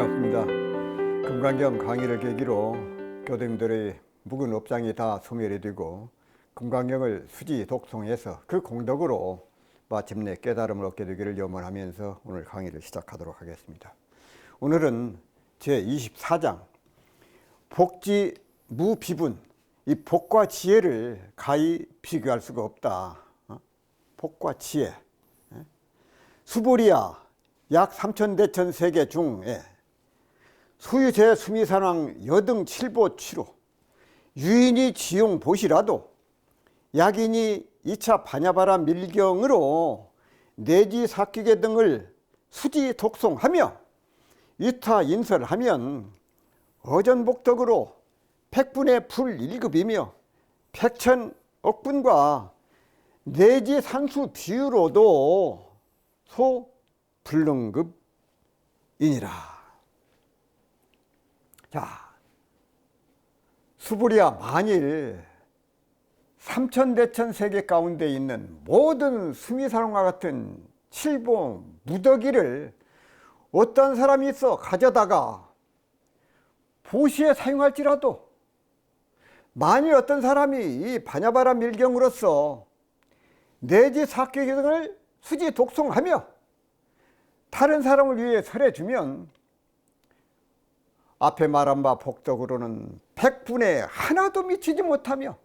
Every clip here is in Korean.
반갑습니다. 금강경 강의를 계기로 교도님들의 묵은 업장이 다 소멸이 되고 금강경을 수지 독송해서 그 공덕으로 마침내 깨달음을 얻게 되기를 염원하면서 오늘 강의를 시작하도록 하겠습니다. 오늘은 제24장 복지 무비분, 이 복과 지혜를 가히 비교할 수가 없다. 복과 지혜. 수보리야 약 3,000대천 세계 중에 수유제 수미산왕 여등 칠보 취로 유인이 지용 보시라도 약인이 2차 반야바라 밀경으로 내지 사기계 등을 수지 독송하며 위타 인설하면 어전복덕으로 백분의 풀일급이며 백천억분과 내지 상수 비유로도 소 불능급이니라. 자, 수불이야 만일 3,000대천 세계 가운데 있는 모든 수미산왕과 같은 칠보 무더기를 어떤 사람이 있어 가져다가 보시에 사용할지라도 만일 어떤 사람이 이 반야바라 밀경으로서 내지 사기 등을 수지 독송하며 다른 사람을 위해 설해주면 앞에 말한 바 복덕으로는 백분에 하나도 미치지 못하며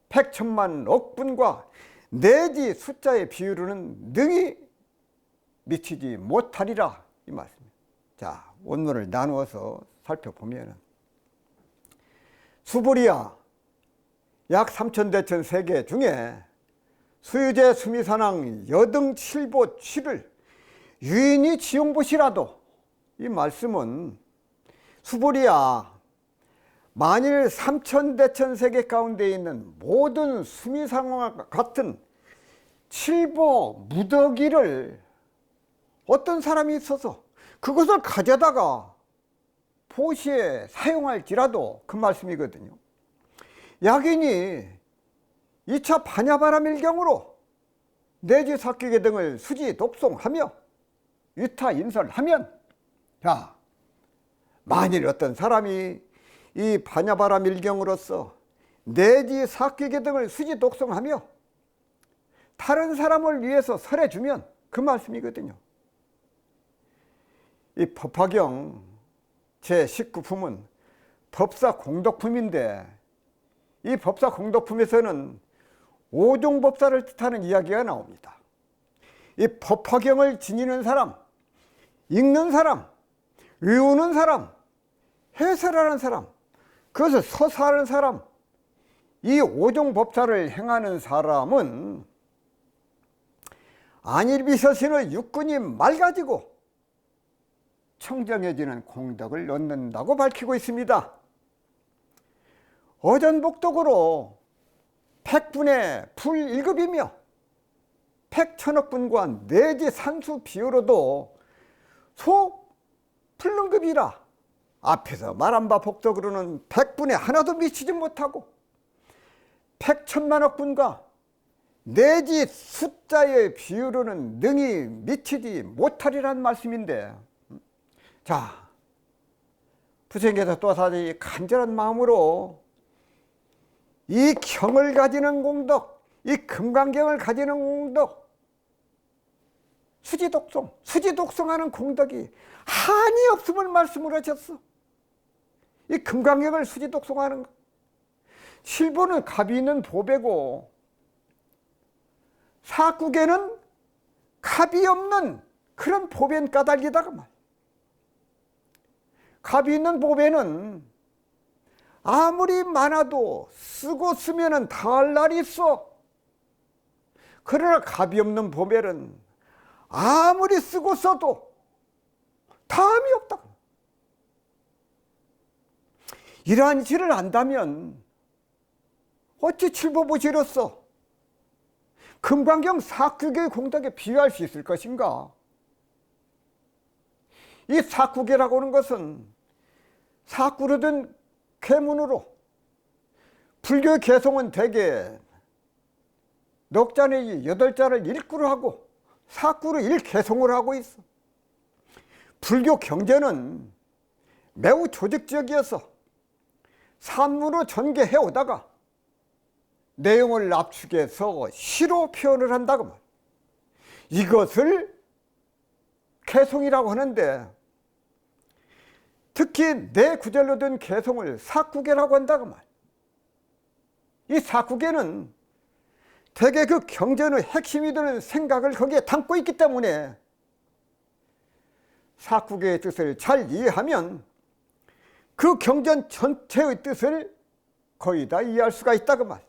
백천만 억분과 내지 숫자의 비율로는 능히 미치지 못하리라 이 말씀입니다. 자, 원문을 나누어서 살펴보면 수보리야 약 3,000대천 세계 중에 수유제 수미산왕 여등 칠보 취를 유인이 지용보시라도 이 말씀은 수보리야 만일 3,000대천 세계 가운데 있는 모든 수미산왕과 같은 칠보 무더기를 어떤 사람이 있어서 그것을 가져다가 보시에 사용할지라도 그 말씀이거든요. 약인이 2차 반야바라 밀경으로 내지 사기계 등을 수지 독송하며 위타 인설하면 자, 만일 어떤 사람이 이 반야바라 밀경으로서 내지 사기계 등을 수지 독송하며 다른 사람을 위해서 설해주면 그 말씀이거든요. 이 법화경 제19품은 법사 공덕품인데 이 법사 공덕품에서는 오종법사를 뜻하는 이야기가 나옵니다. 이 법화경을 지니는 사람, 읽는 사람, 외우는 사람, 해설하는 사람, 그것을 서사하는 사람, 이 오종법사를 행하는 사람은 안일비서신의 육군이 맑아지고 청정해지는 공덕을 얻는다고 밝히고 있습니다. 어전복덕으로 백분의 풀일급이며 백천억분과 내지 산수 비유로도 소불능급이라 앞에서 말한 바 복덕으로는 백분에 하나도 미치지 못하고 백천만억분과 내지 숫자의 비유로는 능히 미치지 못하리라는 말씀인데, 자, 부처님께서 또다시 간절한 마음으로 이 경을 가지는 공덕, 이 금강경을 가지는 공덕, 수지독송하는 공덕이 한이 없음을 말씀을 하셨어. 이 금강경을 수지독송하는 것, 실보는 갑이 있는 보배고 사국에는 갑이 없는 그런 보배는 까닭이다가 말. 갑이 있는 보배는 아무리 많아도 쓰고 쓰면은 다할 날이 있어. 그러나 갑이 없는 보배는 아무리 쓰고 써도 다함이 없다. 이러한 실을 안다면 어찌 칠보보시로서 금강경 사국의 공덕에 비유할 수 있을 것인가? 이 사국이라고 하는 것은 사구로 된 계문으로 불교의 개송은 대개 넉 자 내지 8자를 일구로 하고 사구로 일개송을 하고 있어. 불교 경전은 매우 조직적이어서 산문으로 전개해 오다가 내용을 압축해서 시로 표현을 한다고 말. 이것을 개송이라고 하는데, 특히 네 구절로 된 개송을 사구계라고 한다고 말. 이 사구계는 대개 그 경전의 핵심이 되는 생각을 거기에 담고 있기 때문에 사구계의 뜻을 잘 이해하면 그 경전 전체의 뜻을 거의 다 이해할 수가 있다고 말.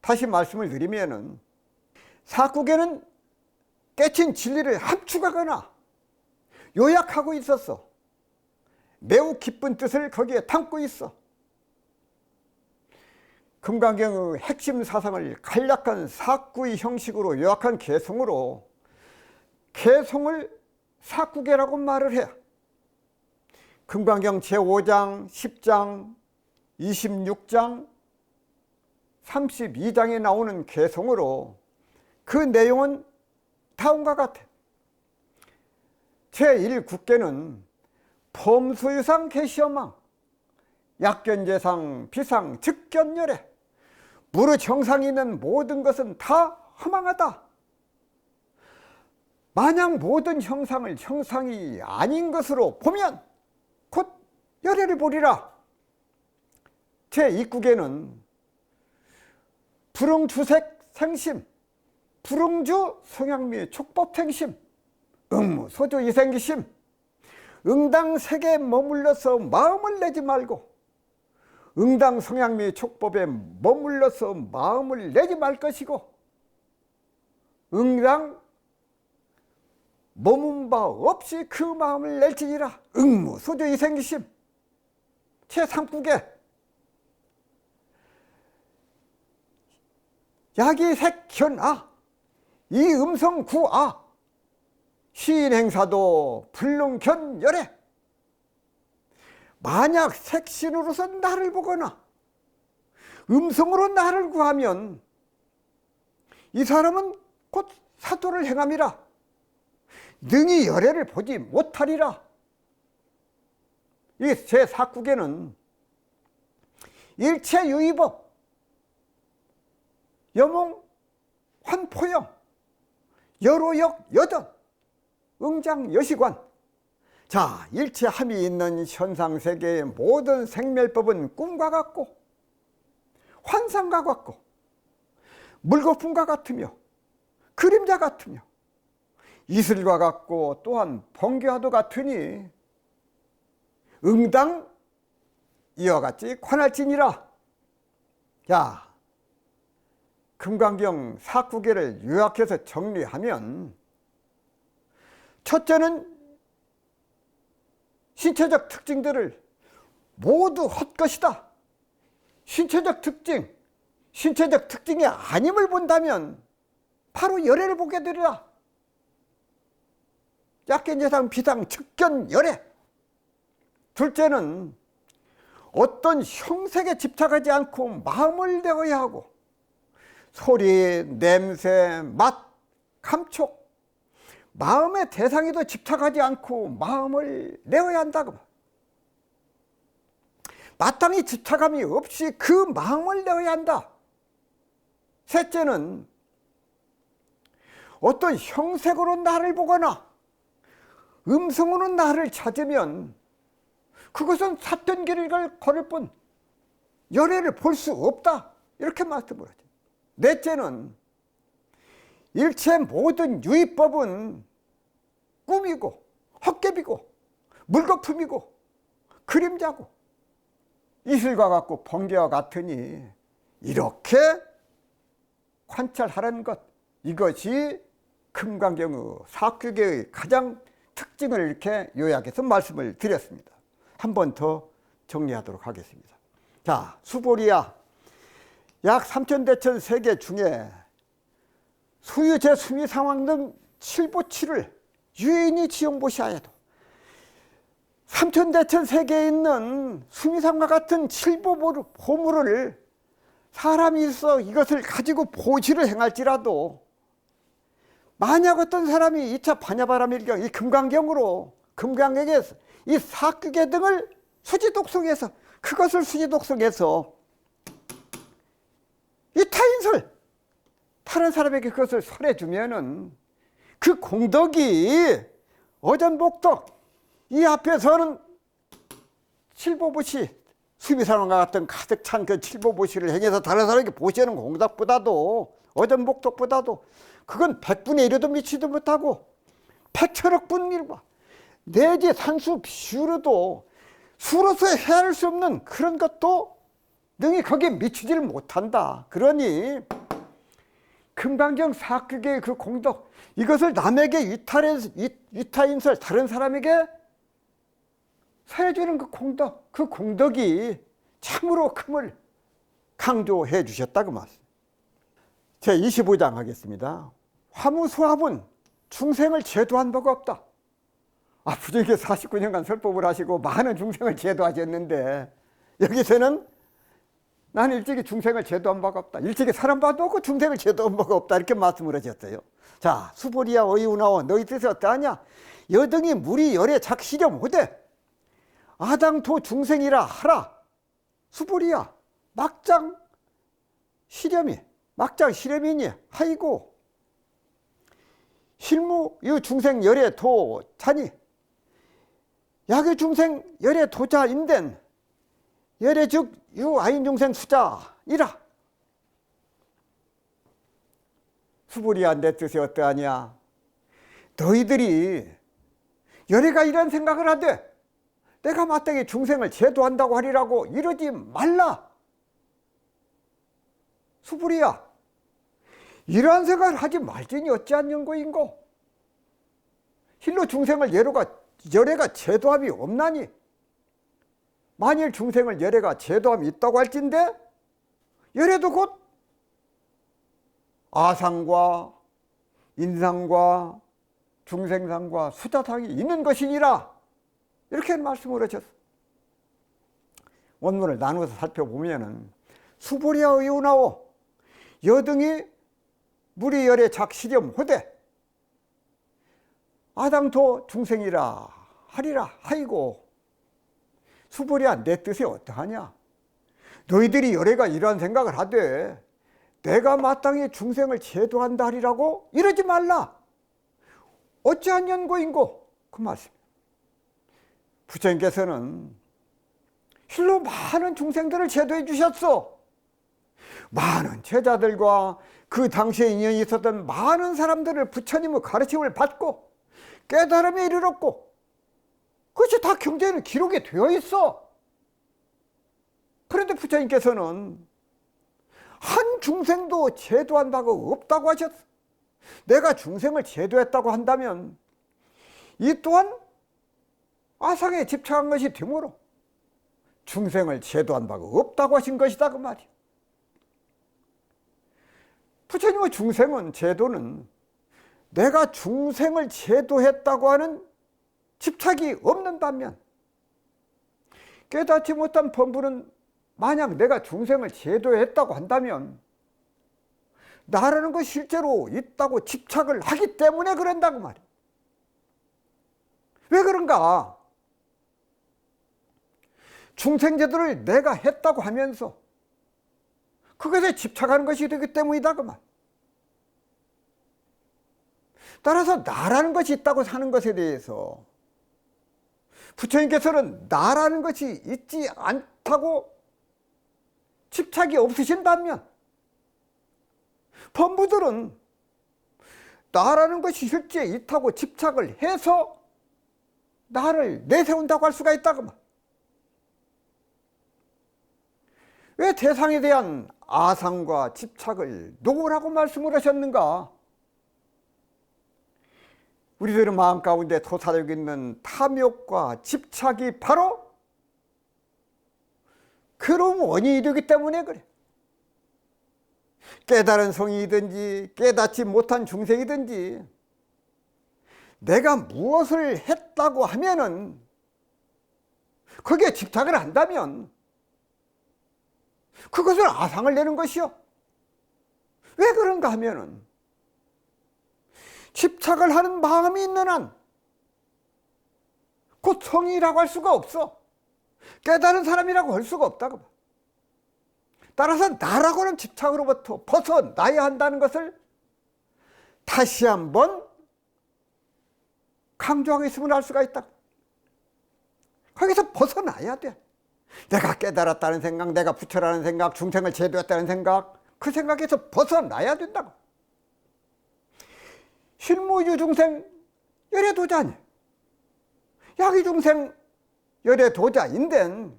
다시 말씀을 드리면은 사구계는 깨친 진리를 함축하거나 요약하고 있었어. 매우 깊은 뜻을 거기에 담고 있어. 금강경의 핵심 사상을 간략한 사구의 형식으로 요약한 개송으로 개송을 사구계라고 말을 해. 금강경 제5장, 10장, 26장, 32장에 나오는 개송으로 그 내용은 다음과 같아. 제1국계는 범소유상 개시어망, 약견재상 비상 즉견열애, 무릇 형상이 있는 모든 것은 다 허망하다. 만약 모든 형상을 형상이 아닌 것으로 보면 곧 열애를 보리라. 제2국에는 불응주색 생심, 불응주 성향미 촉법행심, 응무소주 이생기심, 응당 색에 머물러서 마음을 내지 말고 응당 성향미 촉법에 머물러서 마음을 내지 말 것이고, 응당 머문 바 없이 그 마음을 낼지니라. 응무소주 이생기심. 제3국에 야기색견아, 이 음성구아, 시인행사도 불능견열애. 만약 색신으로서 나를 보거나 음성으로 나를 구하면 이 사람은 곧 사도를 행함이라. 능히 열애를 보지 못하리라. 이 제4국에는 일체유의법, 여몽, 환포영, 여로역, 여전, 응장, 여시관. 자, 일체함이 있는 현상세계의 모든 생멸법은 꿈과 같고 환상과 같고 물거품과 같으며 그림자 같으며 이슬과 같고 또한 번개와도 같으니 응당 이와 같이 관할지니라. 자, 금강경 사구계를 요약해서 정리하면, 첫째는 신체적 특징들을 모두 헛것이다. 신체적 특징이 아님을 본다면 바로 열애를 보게 되리라. 약견재상 비상 측견 열애. 둘째는 어떤 형색에 집착하지 않고 마음을 내어야 하고, 소리, 냄새, 맛, 감촉, 마음의 대상에도 집착하지 않고 마음을 내어야 한다고. 마땅히 집착함이 없이 그 마음을 내어야 한다. 셋째는 어떤 형색으로 나를 보거나 음성으로 나를 찾으면 그것은 삿된 길을 걸을 뿐 열애를 볼 수 없다. 이렇게 말씀을 하죠. 넷째는 일체 모든 유의법은 꿈이고 헛개비고 물거품이고 그림자고 이슬과 같고 번개와 같으니 이렇게 관찰하라는 것, 이것이 금강경의 사구계의 가장 특징을 이렇게 요약해서 말씀을 드렸습니다. 한 번 더 정리하도록 하겠습니다. 자, 수보리야, 약 3,000대천 세계 중에 수유, 제수미, 상황 등 7보치를 유인히 지용보시하여도 3,000대천 세계에 있는 수미상과 같은 7보물을 사람이 있어 이것을 가지고 보시를 행할지라도 만약 어떤 사람이 2차 반야바람일경 이 금강경으로 금강경에서 이 사극의 등을 수지독성해서 그것을 수지독성해서 이 타인설 다른 사람에게 그것을 설해주면은 그 공덕이 어전복덕 이 앞에서는 칠보보시 수비사랑과 같은 가득 찬 그 칠보보시를 행해서 다른 사람에게 보시는 공덕보다도 어전복덕보다도 그건 100분의 1에도 미치도 못하고 100천억 분의 1과 내지 산수 비유로도 수로서 헤아릴 수 없는 그런 것도 능히 거기에 미치지를 못한다. 그러니 금강경 사극의 그 공덕 이것을 남에게 위타인설 다른 사람에게 설해주는 그 공덕 그 공덕이 참으로 큼을 강조해 주셨다 그 말씀. 제 25장 하겠습니다. 화무수합은 중생을 제도한 바가 없다. 부처님께 49년간 설법을 하시고 많은 중생을 제도하셨는데 여기서는 나는 일찍이 중생을 제도한 바가 없다. 일찍이 사람봐도 없고 중생을 제도한 바가 없다. 이렇게 말씀을 하셨어요. 자, 수보리야 어이우나오 너희 뜻이 어떠하냐? 여등이 무리 열에 작시려 못해 아당토 중생이라 하라. 수보리야 막장 시렴이니 하이고 실무 유 중생 열에 도자니 야그 중생 열에 도자인된 열에 즉 유 아인 중생 수자이라. 수보리야 내 뜻이 어떠하냐? 너희들이 열애가 이런 생각을 하되 내가 마땅히 중생을 제도한다고 하리라고 이러지 말라. 수보리야 이러한 생각을 하지 말지니 어찌하는고인고. 실로 중생을 열애가 제도함이 없나니 만일 중생을 열애가 제도함이 있다고 할진대 열애도 곧 아상과 인상과 중생상과 수자상이 있는 것이니라. 이렇게 말씀을 하셨어. 원문을 나누어서 살펴보면은 수보리야 의우나오 여등이 무리열에 작시렴 호대 아당토 중생이라 하리라 하이고. 수보리야 내 뜻이 어떠하냐? 너희들이 열애가 이러한 생각을 하되 내가 마땅히 중생을 제도한다 하리라고 이러지 말라. 어찌한 연고인고. 그 말씀. 부처님께서는 실로 많은 중생들을 제도해 주셨어. 많은 제자들과 그 당시에 인연이 있었던 많은 사람들을 부처님의 가르침을 받고 깨달음에 이르렀고 그것이 다 경전에는 기록이 되어 있어. 그런데 부처님께서는 한 중생도 제도한 바가 없다고 하셨어. 내가 중생을 제도했다고 한다면 이 또한 아상에 집착한 것이 되므로 중생을 제도한 바가 없다고 하신 것이다 그 말이야. 부처님의 중생은 제도는 내가 중생을 제도했다고 하는 집착이 없는 반면 깨닫지 못한 범부는 만약 내가 중생을 제도했다고 한다면 나라는 것이 실제로 있다고 집착을 하기 때문에 그런다고 말이야. 왜 그런가? 중생제도를 내가 했다고 하면서 그것에 집착하는 것이 되기 때문이다 그 말. 따라서 나라는 것이 있다고 사는 것에 대해서 부처님께서는 나라는 것이 있지 않다고 집착이 없으신 반면 범부들은 나라는 것이 실제 있다고 집착을 해서 나를 내세운다고 할 수가 있다고 말. 왜 대상에 대한 아상과 집착을 놓으라고 말씀을 하셨는가? 우리들의 마음 가운데 도사되고 있는 탐욕과 집착이 바로 그런 원인이 되기 때문에 그래. 깨달은 성이든지 깨닫지 못한 중생이든지 내가 무엇을 했다고 하면은 거기에 집착을 한다면 그것을 아상을 내는 것이요. 왜 그런가 하면은 집착을 하는 마음이 있는 한 곧 성이라고 할 수가 없어. 깨달은 사람이라고 할 수가 없다고. 따라서 나라고는 집착으로부터 벗어나야 한다는 것을 다시 한번 강조하고 있음을 알 수가 있다. 거기서 벗어나야 돼. 내가 깨달았다는 생각, 내가 부처라는 생각, 중생을 제도했다는 생각, 그 생각에서 벗어나야 된다고. 실무유 중생 열애도자 아니에요. 야기중생 열애도자인데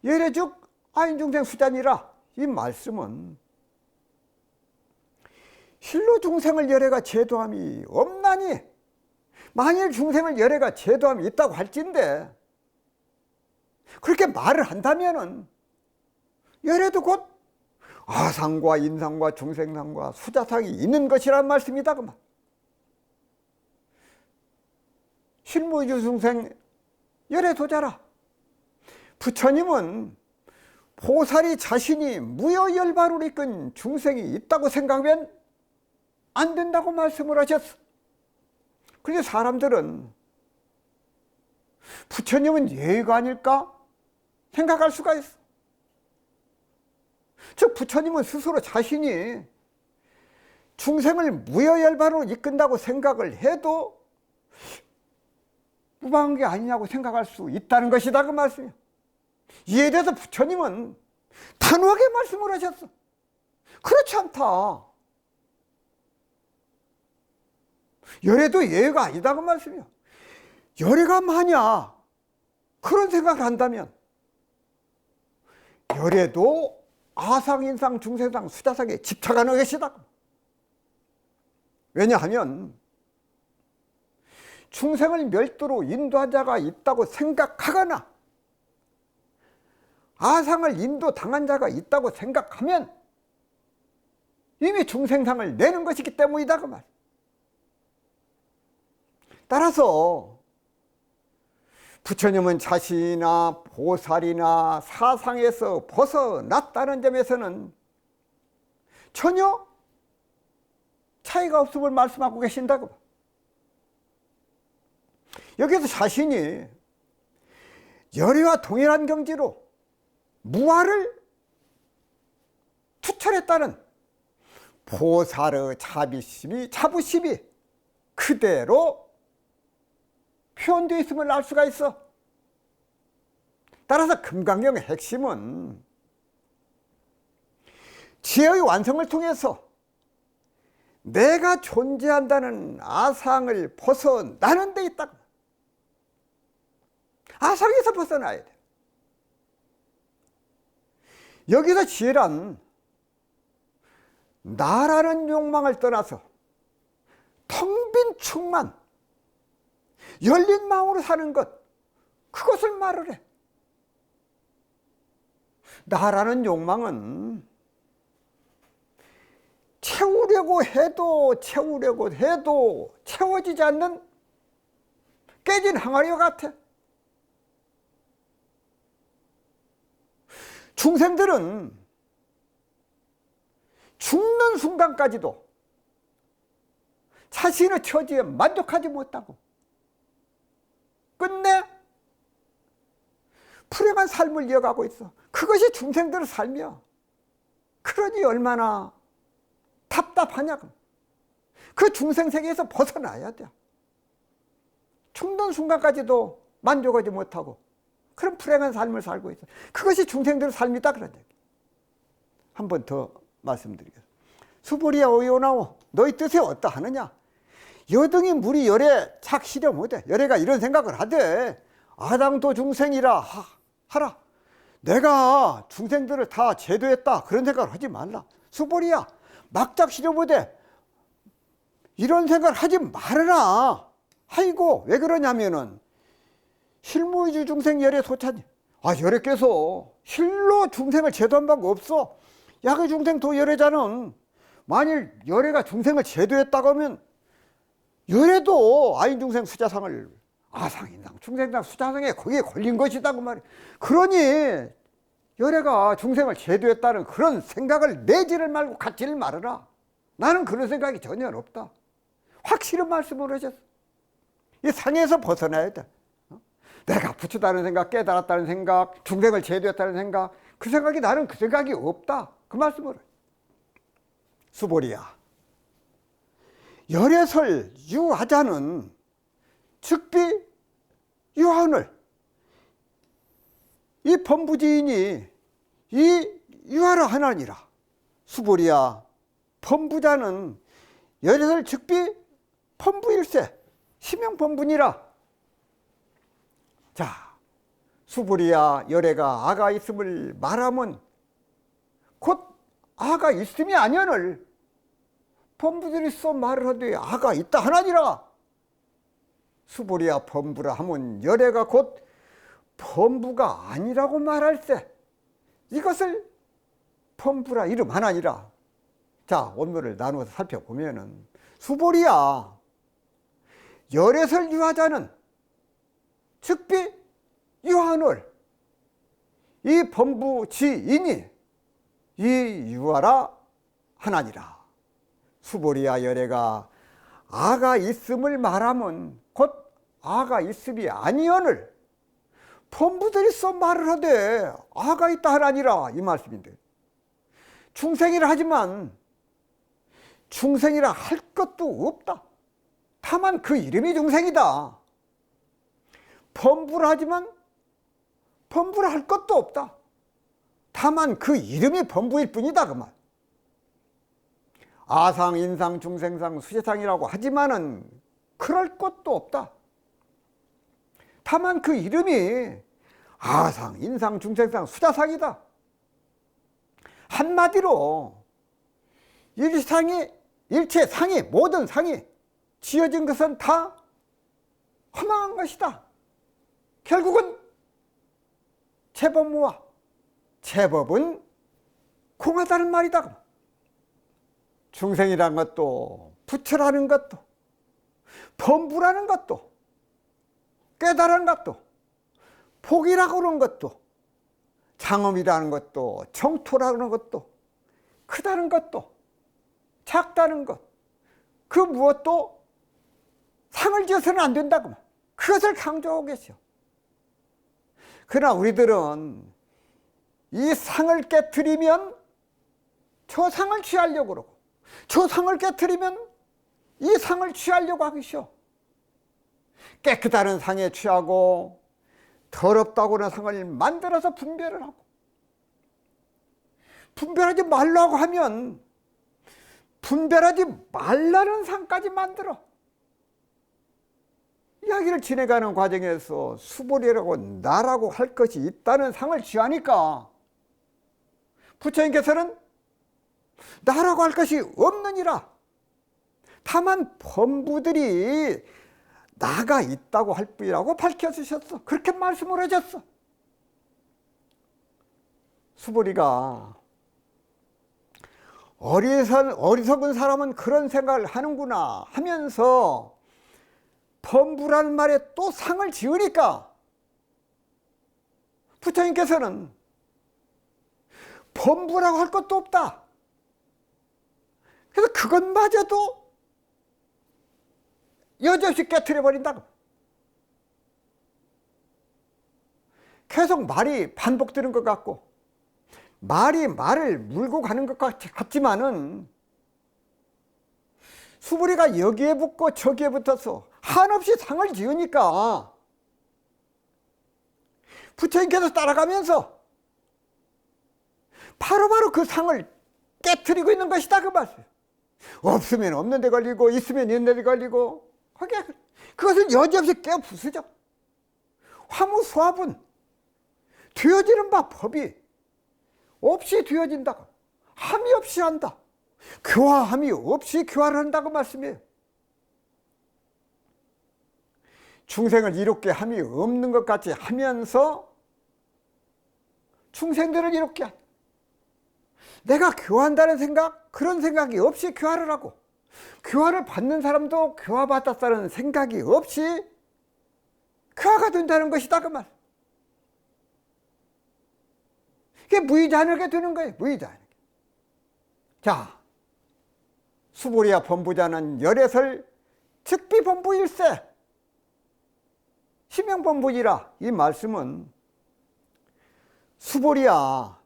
열애즉 아인중생 수자니라. 이 말씀은 실로 중생을 열애가 제도함이 없나니, 만일 중생을 열애가 제도함이 있다고 할진데 그렇게 말을 한다면은 열애도 곧 아상과 인상과 중생상과 수자상이 있는 것이란 말씀이다 그 말. 실무유 중생 열애도자라. 부처님은 보살이 자신이 무여열반으로 이끈 중생이 있다고 생각하면 안 된다고 말씀을 하셨어. 그런데 사람들은 부처님은 예의가 아닐까 생각할 수가 있어. 즉 부처님은 스스로 자신이 중생을 무여열반으로 이끈다고 생각을 해도 무방한 게 아니냐고 생각할 수 있다는 것이다 그 말씀이에요. 이에 대해서 부처님은 단호하게 말씀을 하셨어. 그렇지 않다. 열애도 예의가 아니다 그 말씀이에요. 열애가 마냐 그런 생각을 한다면 열애도 아상, 인상, 중생상, 수자상에 집착하는 것이다. 왜냐하면 중생을 멸도로 인도한 자가 있다고 생각하거나 아상을 인도당한 자가 있다고 생각하면 이미 중생상을 내는 것이기 때문이다 그 말. 따라서 부처님은 자신이나 보살이나 사상에서 벗어났다는 점에서는 전혀 차이가 없음을 말씀하고 계신다고. 여기서 자신이 열애와 동일한 경지로 무아를 투철했다는 보살의 자부심이 그대로 표현되어 있음을 알 수가 있어. 따라서 금강경의 핵심은 지혜의 완성을 통해서 내가 존재한다는 아상을 벗어나는 데 있다. 아상에서 벗어나야 돼. 여기서 지혜란 나라는 욕망을 떠나서 텅 빈 충만, 열린 마음으로 사는 것, 그것을 말을 해. 나라는 욕망은 채우려고 해도 채워지지 않는 깨진 항아리와 같아. 중생들은 죽는 순간까지도 자신의 처지에 만족하지 못하고 끝내 불행한 삶을 이어가고 있어. 그것이 중생들의 삶이야. 그러니 얼마나 답답하냐고. 그 중생 세계에서 벗어나야 돼. 죽는 순간까지도 만족하지 못하고 그런 불행한 삶을 살고 있어. 그것이 중생들의 삶이다 그런 얘기. 한 번 더 말씀드리겠습니다. 수보리야 어이오나오 너희 뜻이 어떠하느냐. 여등이 물이 열에 착시려 못해. 열애가 이런 생각을 하되 아당도 중생이라 하라. 내가 중생들을 다 제도했다 그런 생각을 하지 말라. 수보리야 막작시려 못해. 이런 생각을 하지 말아라. 아이고 왜 그러냐면은 실무이주 중생 열애 소차니. 열애께서 실로 중생을 제도한 바가 없어. 야그 중생 도 열애자는 만일 열애가 중생을 제도했다고 하면 열애도 아인 중생 수자상을 아상인상 중생상 수자상에 거기에 걸린 것이다 그 말이야. 그러니 열애가 중생을 제도했다는 그런 생각을 내지를 말고 갖지를 말아라. 나는 그런 생각이 전혀 없다. 확실한 말씀을 하셨어. 이 상에서 벗어나야 돼. 내가 부처다는 생각, 깨달았다는 생각, 중생을 제도했다는 생각, 그 생각이 나는 그 생각이 없다. 그 말씀을. 수보리야, 열애설 유하자는 즉비 유하오늘. 이 범부지인이 이 유하라 하나니라. 수보리야, 범부자는 열애설 즉비 범부일세, 심형범부니라. 자, 수보리야, 열애가 아가 있음을 말하면 곧 아가 있음이 아니언을 범부들이 써 말을 하되 아가 있다 하나니라. 수보리야, 범부라 하면 열애가 곧 범부가 아니라고 말할세. 이것을 범부라 이름 하나니라. 자, 원문을 나누어서 살펴보면은 수보리야, 열애설 유하자는 즉비 유하오늘. 이 범부지인이 이 유하라 하나니라. 수보리야, 열애가 아가 있음을 말하면 곧 아가 있음이 아니언을 범부들이 써 말을 하되 아가 있다 하나니라. 이 말씀인데, 중생이라 하지만 중생이라 할 것도 없다. 다만 그 이름이 중생이다. 범부라 하지만 범부라 할 것도 없다. 다만 그 이름이 범부일 뿐이다. 그 말. 아상, 인상, 중생상, 수재상이라고 하지만은 그럴 것도 없다. 다만 그 이름이 아상, 인상, 중생상, 수자상이다. 한마디로 일체 상이, 모든 상이 지어진 것은 다 허망한 것이다. 결국은 제법무와 제법은 공하다는 말이다. 중생이라는 것도, 부처라는 것도, 범부라는 것도, 깨달은 것도, 복이라고 하는 것도, 장엄이라는 것도, 정토라는 것도, 크다는 것도, 작다는 것, 그 무엇도 상을 지어서는 안 된다고. 그것을 강조하고 계셔. 그러나 우리들은 이 상을 깨트리면 저 상을 취하려고 그러고, 저 상을 깨트리면 이 상을 취하려고 하기셔. 깨끗한 상에 취하고 더럽다고 하는 상을 만들어서 분별을 하고, 분별하지 말라고 하면 분별하지 말라는 상까지 만들어. 이야기를 지내가는 과정에서 수보리라고 나라고 할 것이 있다는 상을 취하니까 부처님께서는 나라고 할 것이 없느니라. 다만 범부들이 나가 있다고 할 뿐이라고 밝혀주셨어. 그렇게 말씀을 해줬어. 수보리가 어리석은 사람은 그런 생각을 하는구나 하면서 범부라는 말에 또 상을 지으니까 부처님께서는 범부라고 할 것도 없다. 그래서 그것마저도 여지없이 깨트려 버린다고. 계속 말이 반복되는 것 같고, 말이 말을 물고 가는 것 같지만은 수보리가 여기에 붙고 저기에 붙어서 한없이 상을 지으니까 부처님께서 따라가면서 바로바로 그 상을 깨트리고 있는 것이다. 그 말씀. 없으면 없는 데 걸리고 있으면 있는 데 걸리고, 그것을 여지없이 깨어 부수죠. 화무소합은 되어지는 바 법이 없이 되어진다고. 함이 없이 한다. 교화함이 없이 교화를 한다고 말씀이에요. 중생을 이롭게 함이 없는 것 같이 하면서 중생들을 이롭게 한다. 내가 교화한다는 생각, 그런 생각이 없이 교화를 하고, 교화를 받는 사람도 교화받았다는 생각이 없이 교화가 된다는 것이다. 그 말. 그게 무의자하게 되는 거예요. 무의자하게. 자, 수보리야 범부자는 열애설 즉비 범부일세, 심형범부이라 이 말씀은 수보리야,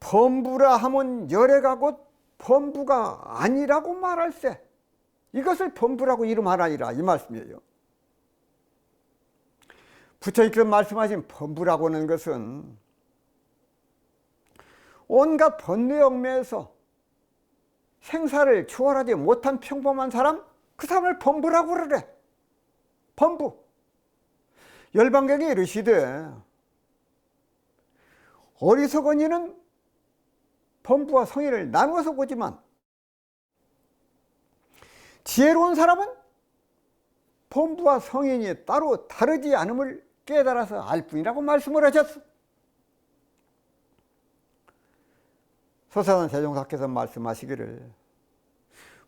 범부라 하면 열애가 곧 범부가 아니라고 말할세. 이것을 범부라고 이름하라니라 이 말씀이에요. 부처님께서 말씀하신 범부라고 하는 것은 온갖 번뇌역매에서 생사를 초월하지 못한 평범한 사람, 그 사람을 범부라고 그러래. 범부. 열반경에 이르시되 어리석은 이는 범부와 성인을 나누어서 보지만 지혜로운 사람은 범부와 성인이 따로 다르지 않음을 깨달아서 알 뿐이라고 말씀을 하셨어. 서사단 세종사께서 말씀하시기를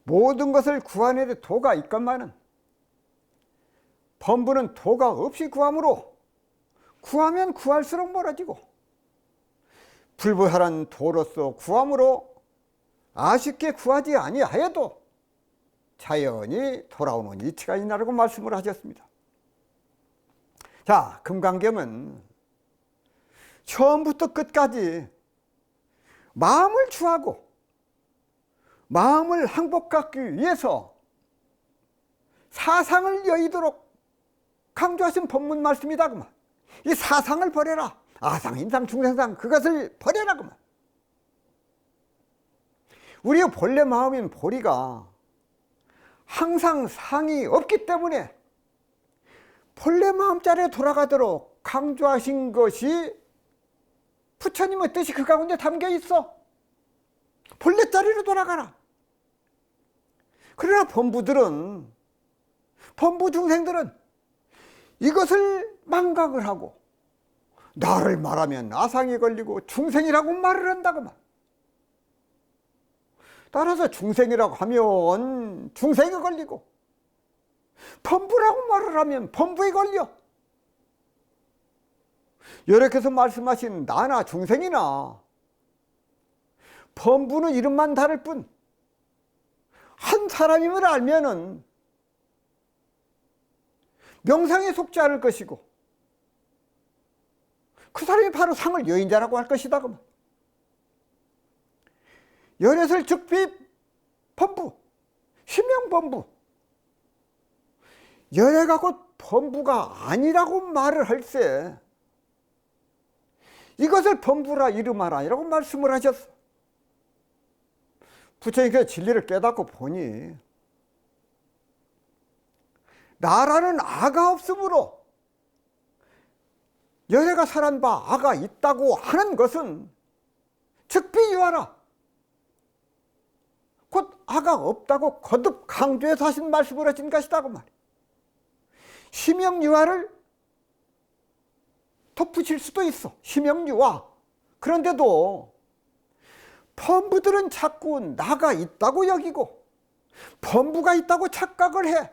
모든 것을 구하는 데 도가 있건만은 범부는 도가 없이 구함으로 구하면 구할수록 멀어지고 불부활한 도로서 구함으로 아쉽게 구하지 아니하여도 자연히 돌아오는 이치가 있나라고 말씀을 하셨습니다. 자, 금강경은 처음부터 끝까지 마음을 추하고 마음을 항복하기 위해서 사상을 여의도록 강조하신 법문 말씀이다 그만. 이 사상을 버려라. 아상, 인상, 중생상 그것을 버려라 그만. 우리의 본래 마음인 보리가 항상 상이 없기 때문에 본래 마음자리에 돌아가도록 강조하신 것이 부처님의 뜻이 그 가운데 담겨 있어. 본래 자리로 돌아가라. 그러나 범부 중생들은 이것을 망각을 하고 나를 말하면 아상이 걸리고 중생이라고 말을 한다고 말. 따라서 중생이라고 하면 중생이 걸리고 범부라고 말을 하면 범부에 걸려. 여러께서 말씀하신 나나 중생이나 범부는 이름만 다를 뿐 한 사람임을 알면은 명상에 속지 않을 것이고 그 사람이 바로 상을 여인자라고 할 것이다. 그만. 열애설 즉비 범부, 심형범부. 열애가 곧 범부가 아니라고 말을 할세. 이것을 범부라 이름하라니라고 말씀을 하셨어. 부처님께서 진리를 깨닫고 보니 나라는 아가 없으므로 열애가 설한 바 아가 있다고 하는 것은 즉비유하라. 곧 아가 없다고 거듭 강조해서 하신 말씀을 하신 것이다 그 말이에요. 심형유화를 덧붙일 수도 있어. 심형유화. 그런데도 범부들은 자꾸 나가 있다고 여기고 범부가 있다고 착각을 해.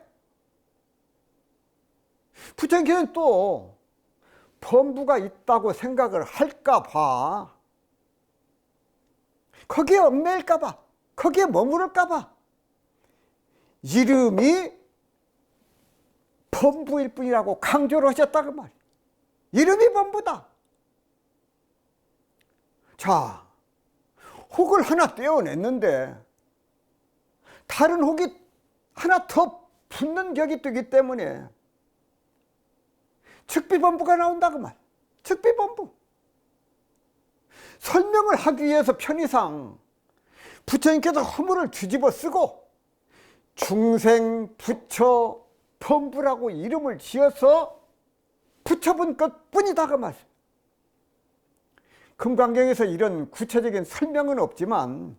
부처님께서는 또 범부가 있다고 생각을 할까 봐, 거기에 얽매일까 봐, 거기에 머무를까 봐 이름이 범부일 뿐이라고 강조를 하셨다 그 말이에요. 이름이 범부다. 자, 혹을 하나 떼어냈는데 다른 혹이 하나 더 붙는 격이 뜨기 때문에 즉비범부가 나온다 그 말. 즉비범부. 설명을 하기 위해서 편의상 부처님께서 허물을 뒤집어 쓰고 중생 부처 범부라고 이름을 지어서 붙여본 것뿐이다 그 말씀. 금강경에서 이런 구체적인 설명은 없지만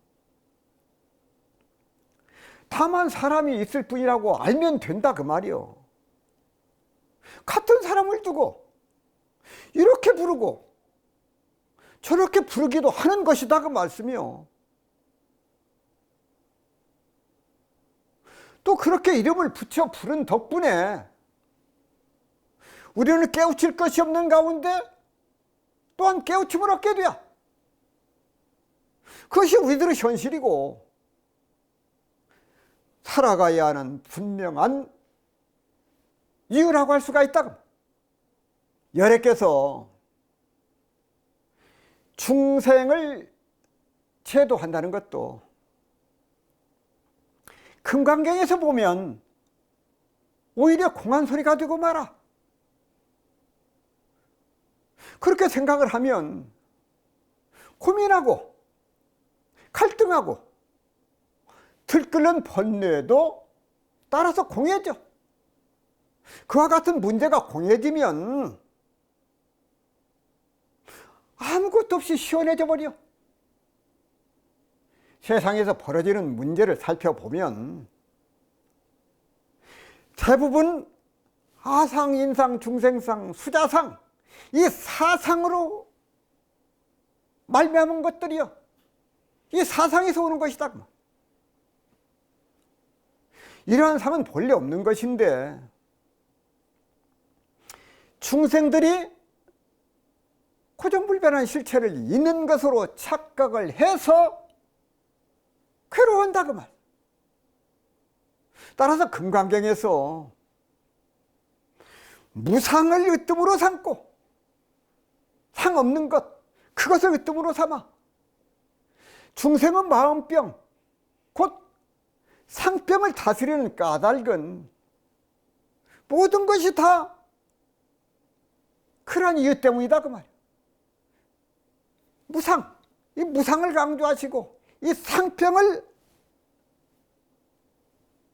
다만 사람이 있을 뿐이라고 알면 된다 그 말이요. 같은 사람을 두고 이렇게 부르고 저렇게 부르기도 하는 것이다 그 말씀이요. 또 그렇게 이름을 붙여 부른 덕분에 우리는 깨우칠 것이 없는 가운데 또한 깨우침을 얻게 돼요. 그것이 우리들의 현실이고 살아가야 하는 분명한 이유라고 할 수가 있다. 열애께서 중생을 제도한다는 것도 금강경에서 보면 오히려 공한 소리가 되고 말아. 그렇게 생각을 하면 고민하고 갈등하고 들끓는 번뇌도 따라서 공해져. 그와 같은 문제가 공해지면 아무것도 없이 시원해져 버려. 세상에서 벌어지는 문제를 살펴보면 대부분 아상, 인상, 중생상, 수자상, 이 사상으로 말미암은 것들이요, 이 사상에서 오는 것이다. 이러한 상은 본래 없는 것인데 중생들이 고정불변한 실체를 있는 것으로 착각을 해서 괴로워한다 그 말. 따라서 금강경에서 무상을 으뜸으로 삼고 상 없는 것, 그것을 으뜸으로 삼아 중생은 마음병, 곧 상병을 다스리는 까닭은 모든 것이 다 그러한 이유 때문이다 그 말이야. 무상, 이 무상을 강조하시고 이 상병을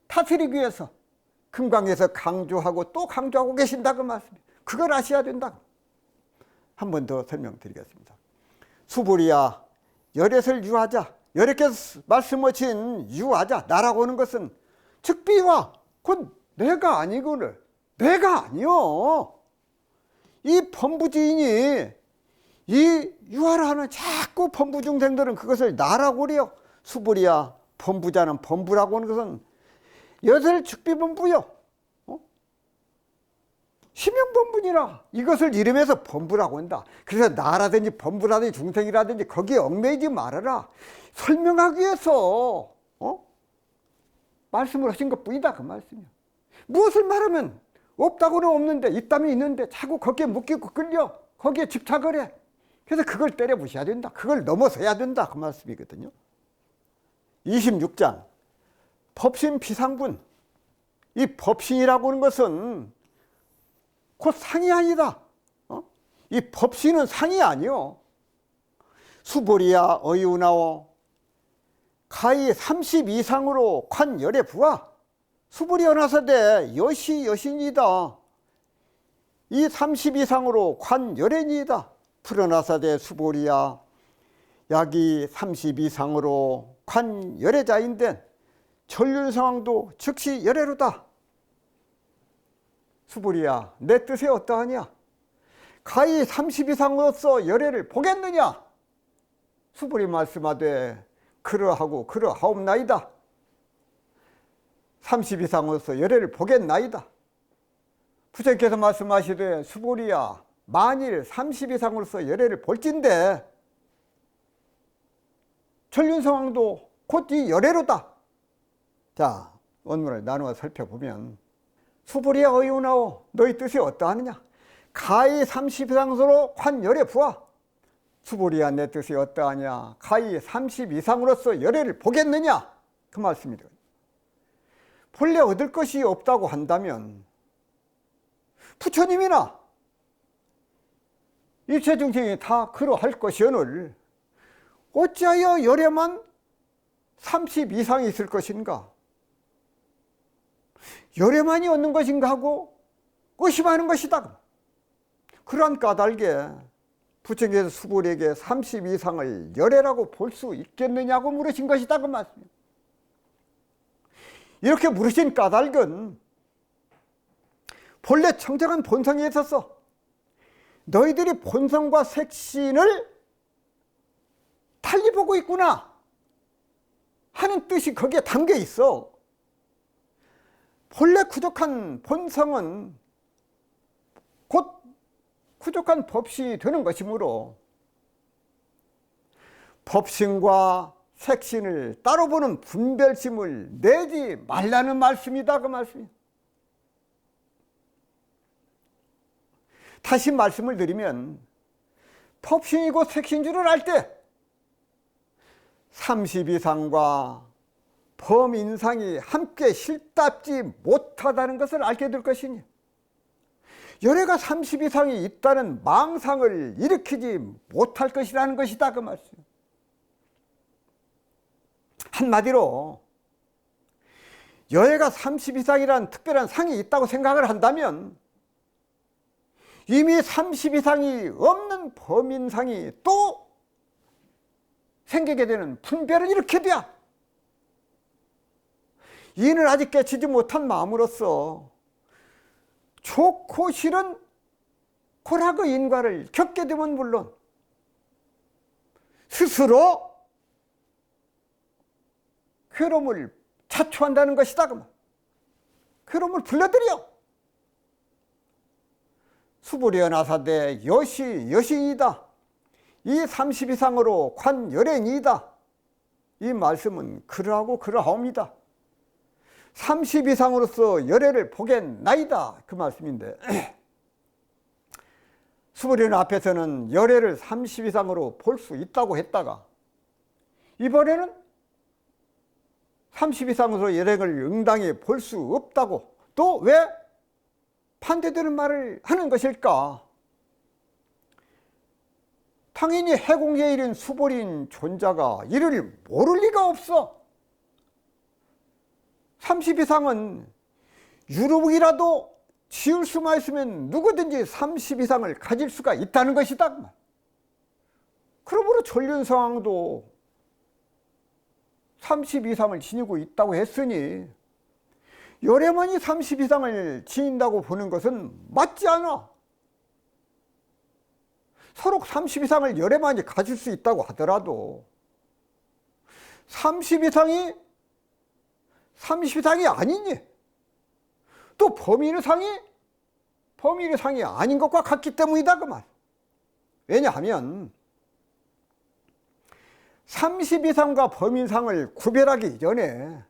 다스리기 위해서 금강에서 강조하고 또 강조하고 계신다 그 말씀이에요. 그걸 아셔야 된다. 한 번 더 설명드리겠습니다. 수불이야, 열애를 유하자. 열애께서 말씀하신 유하자, 나라고 하는 것은 즉비와 곧 내가 아니거늘, 내가 아니요. 이 범부지인이 이 유하라 하는 자꾸 범부 중생들은 그것을 나라고 그래요. 수불이야, 범부자는 범부라고 하는 것은 여설 즉비범부요. 심형범부니라. 이것을 이름해서 범부라고 한다. 그래서 나라든지 범부라든지 중생이라든지 거기에 얽매이지 말아라. 설명하기 위해서 말씀을 하신 것뿐이다 그 말씀이야. 무엇을 말하면 없다고는 없는데 있다면 있는데 자꾸 거기에 묶이고 끌려 거기에 집착을 해. 그래서 그걸 때려 부셔야 된다. 그걸 넘어서야 된다 그 말씀이거든요. 26장 법신 피상분. 이 법신이라고 하는 것은 곧 상이 아니다. 이 법신은 상이 아니요. 수보리야 어이우나오 가히 30 이상으로 관 열에 부하. 수보리 연하사대 여시 여신이다. 이 30 이상으로 관 열애니이다. 풀어나사대 수보리야 약이 30 이상으로 관 열애자인데 전륜상황도 즉시 열애로다. 수불이야, 내 뜻이 어떠하냐? 가히 30 이상으로서 열애를 보겠느냐? 수불이 말씀하되 그러하고 그러하옵나이다. 30 이상으로서 열애를 보겠나이다. 부처님께서 말씀하시되 수불이야, 만일 30 이상으로서 열애를 볼진데 전륜상황도 곧 이 열애로다. 자, 원문을 나누어 살펴보면 수불이야 어이우나오 너희 뜻이 어떠하느냐? 가히 30 이상으로 관 열애 부하. 수불이야 내 뜻이 어떠하냐? 가히 30 이상으로서 열애를 보겠느냐? 그 말씀이다. 본래 얻을 것이 없다고 한다면 부처님이나 일체 중생이 다 그러할 것이오늘 어찌하여 열애만 30 이상이 있을 것인가? 열애만이 얻는 것인가 하고 의심하는 것이다. 그러한 까닭에 부처님께서 수불에게 30 이상을 열애라고 볼 수 있겠느냐고 물으신 것이다 그 말씀이에요. 이렇게 물으신 까닭은 본래 청정한 본성에 있어서 너희들이 본성과 색신을 달리 보고 있구나 하는 뜻이 거기에 담겨 있어. 본래 구족한 본성은 곧 구족한 법신이 되는 것이므로 법신과 색신을 따로 보는 분별심을 내지 말라는 말씀이다 그 말씀이에요. 다시 말씀을 드리면 법신이고 색신 줄을 알 때 32상과 범인상이 함께 실답지 못하다는 것을 알게 될 것이니 열애가 32상이 있다는 망상을 일으키지 못할 것이라는 것이다 그 말씀. 한마디로 열애가 32상이라는 특별한 상이 있다고 생각을 한다면 이미 32상이 없는 범인상이 또 생기게 되는 분별을 일으켜야 돼. 이는 아직 깨치지 못한 마음으로서 좋고 싫은 고락의 인과를 겪게 되면 물론 스스로 괴로움을 자초한다는 것이다. 괴로움을 불러들여. 수불연하사대 여시이다. 이 32상으로 관열애니이다. 이 말씀은 그러하고 그러하옵니다. 32상으로서 열애를 보겠나이다 그 말씀인데 수불연 앞에서는 열애를 32상으로 볼 수 있다고 했다가 이번에는 32상으로 열애를 응당히 볼 수 없다고 또 왜 반대되는 말을 하는 것일까? 당연히 해공제일인 수불인 존자가 이를 모를 리가 없어. 32상은 유루북이라도 지을 수만 있으면 누구든지 32상을 가질 수가 있다는 것이다. 그러므로 전륜성왕도 32상을 지니고 있다고 했으니 열애만이 32상을 지닌다고 보는 것은 맞지 않아. 서로 32상을 열애만이 가질 수 있다고 하더라도 32상이 아니니 또 범인의 상이 아닌 것과 같기 때문이다 그 말. 왜냐하면 32상과 범인상을 구별하기 전에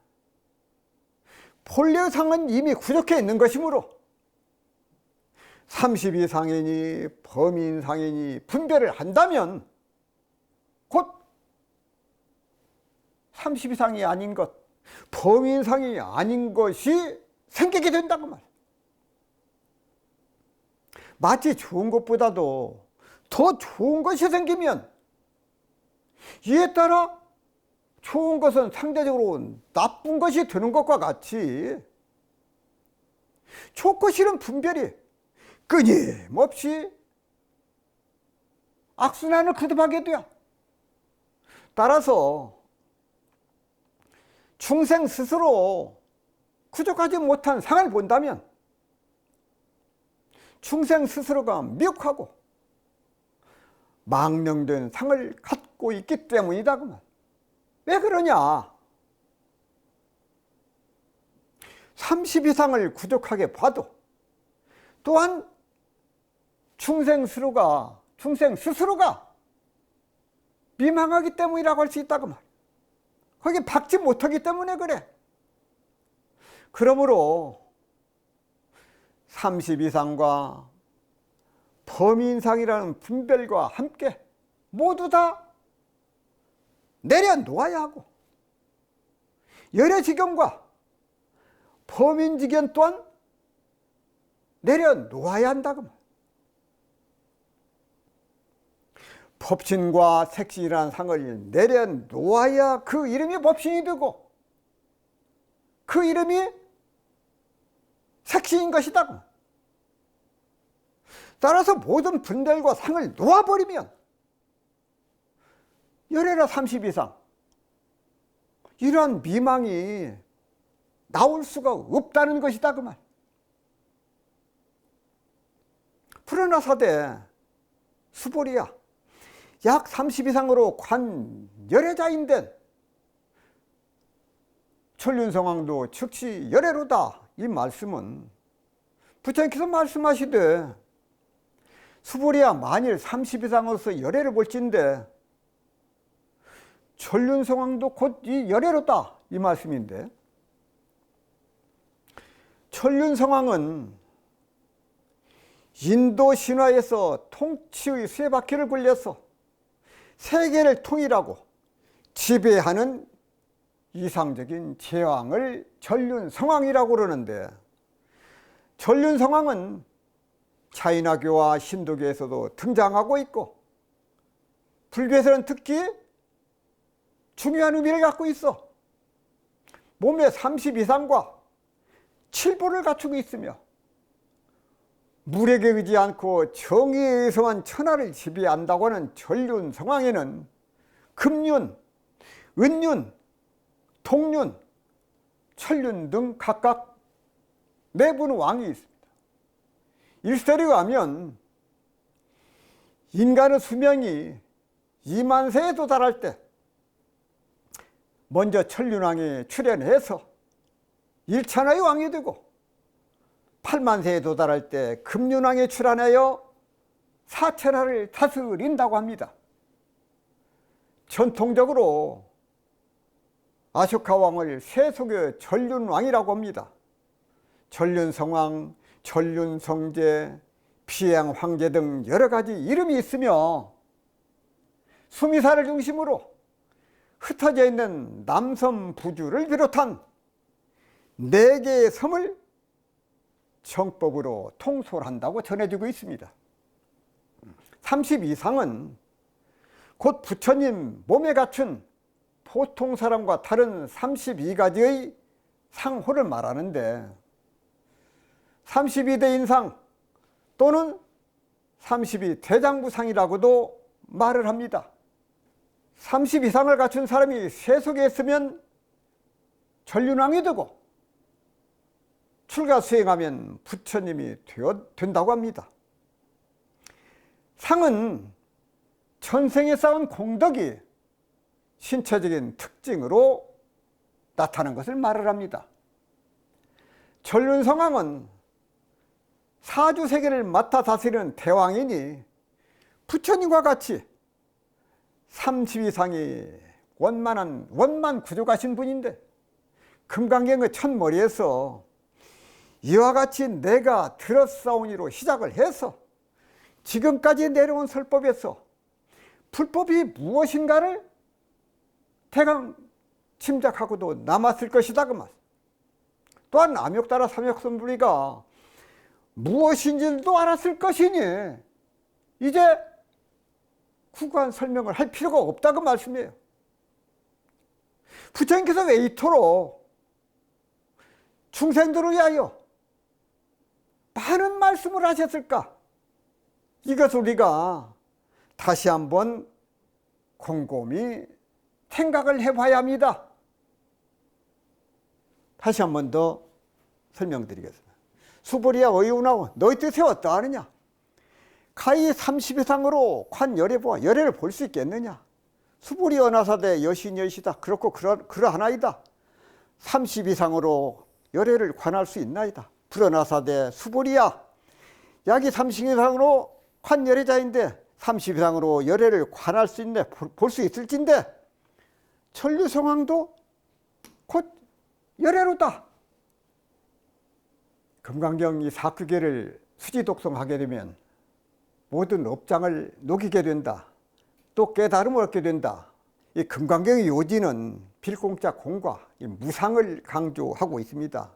본래의 상은 이미 구족해 있는 것이므로 32상이니 범인상이니 분별을 한다면 곧 32상이 아닌 것, 범인상이 아닌 것이 생기게 된다고 말. 마치 좋은 것보다도 더 좋은 것이 생기면 이에 따라 좋은 것은 상대적으로 나쁜 것이 되는 것과 같이 좋고 싫은 분별이 끊임없이 악순환을 거듭하게 돼요. 따라서 중생 스스로 구족하지 못한 상을 본다면 중생 스스로가 미혹하고 망령된 상을 갖고 있기 때문이다 그 말. 왜 그러냐? 32상을 구족하게 봐도 또한 중생 스스로가 미망하기 때문이라고 할 수 있다고 말. 거기에 박지 못하기 때문에 그래. 그러므로 32상과 범인상이라는 분별과 함께 모두 다 내려놓아야 하고 열애지경과 범인지경 또한 내려놓아야 한다고 말. 법신과 색신이라는 상을 내려놓아야 그 이름이 법신이 되고 그 이름이 색신인 것이다. 따라서 모든 분별과 상을 놓아버리면 열애라 32상 이러한 미망이 나올 수가 없다는 것이다 그 말. 불어나사대 수보리야 약 32상으로 관 열애자인데 천륜성왕도 즉시 열애로다. 이 말씀은 부처님께서 말씀하시되 수보리야 만일 32상으로서 열애를 볼진데 천륜성왕도 곧 이 열애로다. 이 말씀인데 천륜성왕은 인도 신화에서 통치의 쇠바퀴를 굴려서 세계를 통일하고 지배하는 이상적인 제왕을 전륜성왕이라고 그러는데, 전륜성왕은 차이나교와 신도교에서도 등장하고 있고 불교에서는 특히 중요한 의미를 갖고 있어. 몸의 32상과 7보를 갖추고 있으며 물에게 의지 않고 정의에 의해서만 천하를 지배한다고 하는 전륜성왕에는 금륜, 은륜, 통륜, 천륜 등 각각 4분의 왕이 있습니다. 일설에 의하면 인간의 수명이 2만 세에 도달할 때 먼저 천륜왕이 출현해서 1천하의 왕이 되고, 8만 세에 도달할 때 금륜왕이 출현하여 4천하를 다스린다고 합니다. 전통적으로 아쇼카 왕을 세속의 전륜왕이라고 합니다. 전륜성왕, 전륜성제, 비행황제 등 여러 가지 이름이 있으며 수미사를 중심으로 흩어져 있는 남섬 부주를 비롯한 4개의 섬을 정법으로 통솔한다고 전해지고 있습니다. 32상은 곧 부처님 몸에 갖춘 보통 사람과 다른 32가지의 상호를 말하는데, 32대인상 또는 32대장부상이라고도 말을 합니다. 32상을 갖춘 사람이 세속에 있으면 전륜왕이 되고 출가수행하면 부처님이 된다고 합니다. 상은 전생에 쌓은 공덕이 신체적인 특징으로 나타나는 것을 말을 합니다. 전륜성왕은 사주세계를 맡아 다스리는 대왕이니 부처님과 같이 32상이 원만 구족하신 분인데, 금강경의 첫머리에서 이와 같이 내가 들었사오니로 시작을 해서 지금까지 내려온 설법에서 불법이 무엇인가를 대강 짐작하고도 남았을 것이다 그 말. 또한 암욕따라 삼욕선불이가 무엇인지도 알았을 것이니 이제 구간 설명을 할 필요가 없다 그 말씀이에요. 부처님께서 왜 이토록 중생들을 위하여 많은 말씀을 하셨을까? 이것을 우리가 다시 한번 곰곰이 생각을 해봐야 합니다. 다시 한 번 더 설명드리겠습니다. 수보리야 어이우나오, 너희 뜻이 어떠하느냐? 가히 30이상으로 관 열애보아, 열애를 볼 수 있겠느냐? 수보리 언하사대 여신여시다. 그렇고 그러하나이다. 30이상으로 열애를 관할 수 있나이다. 불언하사대 수보리야, 약이 30이상으로 관 열애자인데 30이상으로 열애를 관할 수 있네, 볼 수 있을진데 전륜성왕도 곧 열애로다. 금강경 이 사규계를 수지독성하게 되면 모든 업장을 녹이게 된다. 또 깨달음을 얻게 된다. 이 금강경의 요지는 필공자 공과 이 무상을 강조하고 있습니다.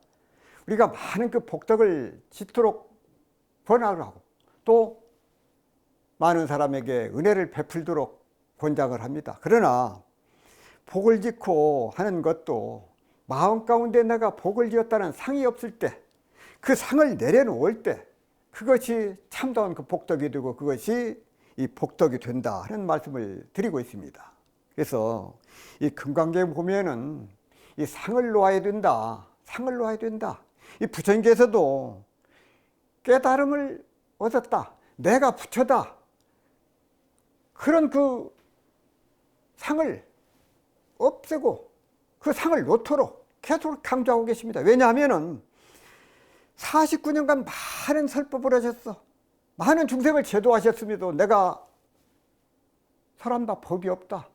우리가 많은 그 복덕을 짓도록 권하고 하고 또 많은 사람에게 은혜를 베풀도록 권장을 합니다. 그러나 복을 짓고 하는 것도 마음 가운데 내가 복을 지었다는 상이 없을 때, 그 상을 내려놓을 때 그것이 참다운 그 복덕이 되고 그것이 이 복덕이 된다 하는 말씀을 드리고 있습니다. 그래서 이 금강경 보면은 이 상을 놓아야 된다, 상을 놓아야 된다. 이 부처님께서도 깨달음을 얻었다, 내가 부처다, 그런 그 상을 없애고 그 상을 놓도록 계속 강조하고 계십니다. 왜냐하면은 49년간 많은 설법을 하셨어. 많은 중생을 제도하셨음에도 내가 사람다 법이 없다,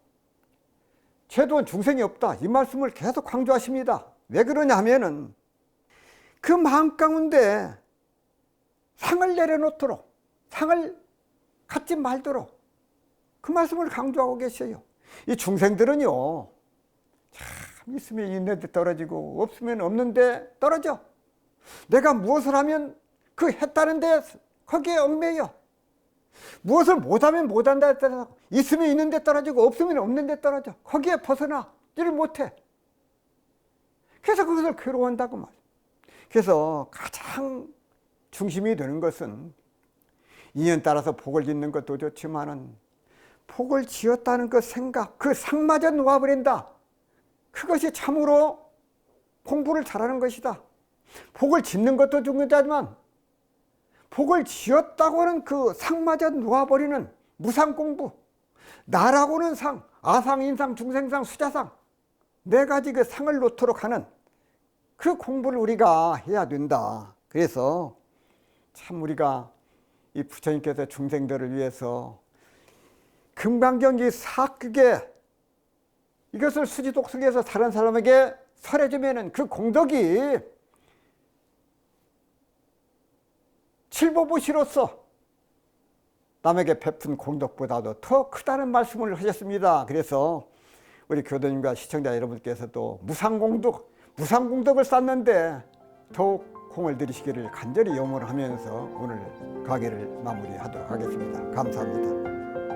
제도는 중생이 없다, 이 말씀을 계속 강조하십니다. 왜 그러냐 하면은 그 마음 가운데 상을 내려놓도록, 상을 갖지 말도록 그 말씀을 강조하고 계셔요. 이 중생들은요, 참 있으면 있는 데 떨어지고 없으면 없는 데 떨어져. 내가 무엇을 하면 그 했다는 데 거기에 얽매여. 무엇을 못하면 못한다 따라서 있으면 있는 데 떨어지고 없으면 없는 데 떨어져. 거기에 벗어나지를 못해. 그래서 그것을 괴로워한다고 말이야. 그래서 가장 중심이 되는 것은 인연 따라서 복을 짓는 것도 좋지만은 복을 지었다는 그 생각, 그 상마저 놓아버린다. 그것이 참으로 공부를 잘하는 것이다. 복을 짓는 것도 중요하지만 복을 지었다고 하는 그 상마저 놓아버리는 무상공부, 나라고는 상, 아상, 인상, 중생상, 수자상, 네 가지 그 상을 놓도록 하는 그 공부를 우리가 해야 된다. 그래서 참 우리가 이 부처님께서 중생들을 위해서 금강경기 사극에 이것을 수지독속에서 다른 사람에게 설해주면은 그 공덕이 칠보부시로서 남에게 베푼 공덕보다도 더 크다는 말씀을 하셨습니다. 그래서 우리 교도님과 시청자 여러분께서도 무상공덕을 쌓는데 더욱 공을 들이시기를 간절히 염원하면서 오늘 강의를 마무리하도록 하겠습니다. 감사합니다.